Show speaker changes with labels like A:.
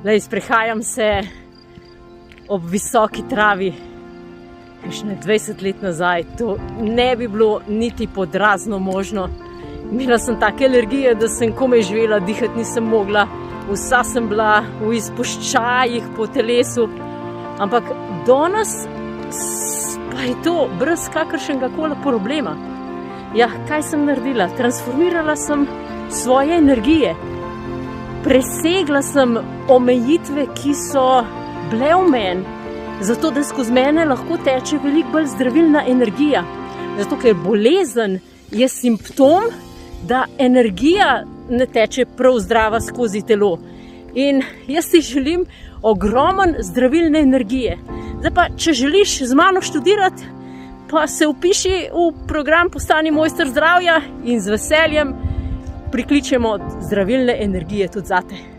A: Lej, sprehajam se ob visoki travi, kakšne 20 let nazaj. To ne bi bilo niti pod razno možno. Imela sem take alergije, da sem komaj živela, dihati nisem mogla. Vsa sem bila v izpuščajih po telesu. Ampak danes pa je to brez kakršnega koli problema. Ja, kaj sem naredila? Transformirala sem svoje energije. Presegla sem omejitve, ki so bile v meni, zato da skozi mene lahko teče veliko bolj zdravilna energija. Zato, ker bolezen je simptom, da energija ne teče prav zdrava skozi telo. In jaz si želim ogromen zdravilne energije. Zdaj pa, če želiš z mano študirati, pa se vpiši v program Postani mojster zdravja in z veseljem prikličemo zdravilne energije tudi zate.